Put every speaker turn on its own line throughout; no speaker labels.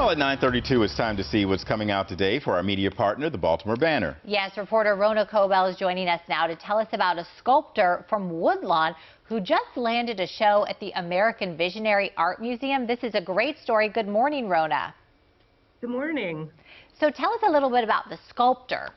Well, at 9:32, it's time to see what's coming out today for our media partner, the Baltimore Banner.
Yes, reporter Rona Kobell is joining us now to tell us about a sculptor from Woodlawn who just landed a show at the American Visionary Art Museum. This is a great story. Good morning, Rona.
Good morning.
So tell us a little bit about the sculptor.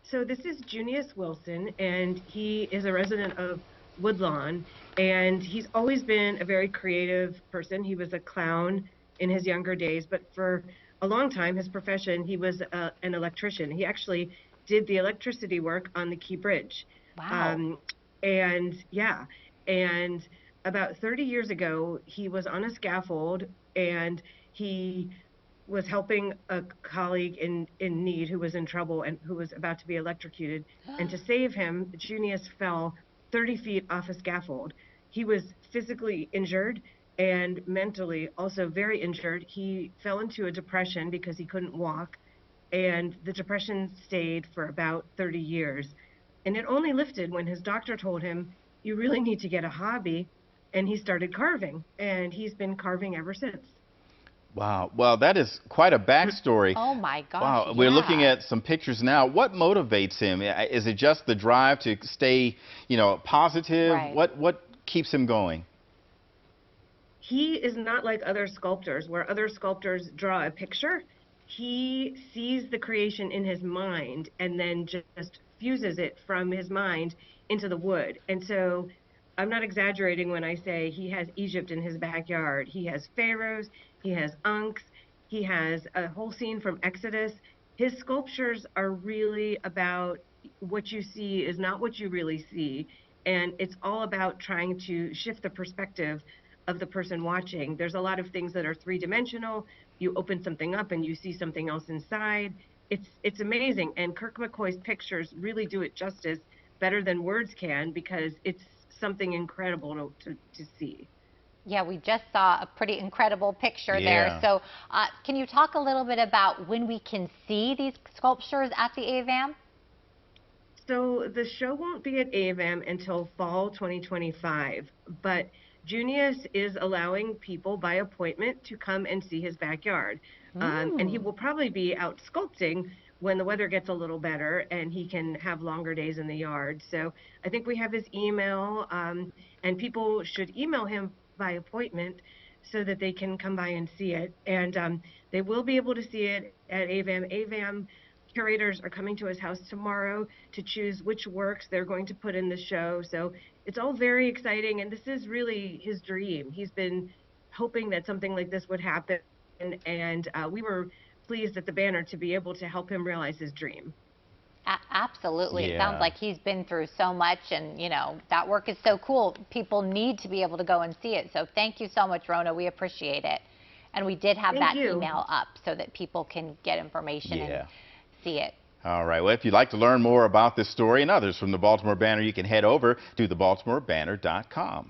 So this is Junius Wilson, and he is a resident of Woodlawn, and he's always been a very creative person. He was a clown in his younger days, but for a long time, his profession, he was an electrician. He actually did the electricity work on the Key Bridge.
Wow.
And about 30 years ago, he was on a scaffold, and he was helping a colleague in need who was in trouble and who was about to be electrocuted. And to save him, Junius fell 30 feet off a scaffold. He was physically injured and mentally also very injured. He fell into a depression because he couldn't walk, and the depression stayed for about 30 years. And it only lifted when his doctor told him, "You really need to get a hobby," and he started carving, and he's been carving ever since.
Wow. Well, that is quite a backstory.
Oh, my gosh.
Wow. We're looking at some pictures now. What motivates him? Is it just the drive to stay, positive?
Right.
What keeps him going?
He is not like other sculptors, where other sculptors draw a picture. He sees the creation in his mind and then just fuses it from his mind into the wood. And so I'm not exaggerating when I say he has Egypt in his backyard. He has pharaohs, he has Ankhs, he has a whole scene from Exodus. His sculptures are really about what you see is not what you really see. And it's all about trying to shift the perspective of the person watching. There's a lot of things that are three-dimensional. You open something up and you see something else inside. It's amazing. And Kirk McCoy's pictures really do it justice, better than words can, because it's something incredible to see.
Yeah, we just saw a pretty incredible picture there. So can you talk a little bit about when we can see these sculptures at the AVAM?
So the show won't be at AVAM until fall 2025, but Junius is allowing people by appointment to come and see his backyard. And he will probably be out sculpting when the weather gets a little better and he can have longer days in the yard. So I think we have his email, and people should email him by appointment so that they can come by and see it. And they will be able to see it at AVAM. AVAM curators are coming to his house tomorrow to choose which works they're going to put in the show. So it's all very exciting, and this is really his dream. He's been hoping that something like this would happen, and we were pleased at the Banner to be able to help him realize his dream.
Absolutely.
Yeah.
It sounds like he's been through so much, and that work is so cool. People need to be able to go and see it. So thank you so much, Rona. We appreciate it. And we did have that email up so that people can get information and see it.
All right. Well, if you'd like to learn more about this story and others from the Baltimore Banner, you can head over to thebaltimorebanner.com.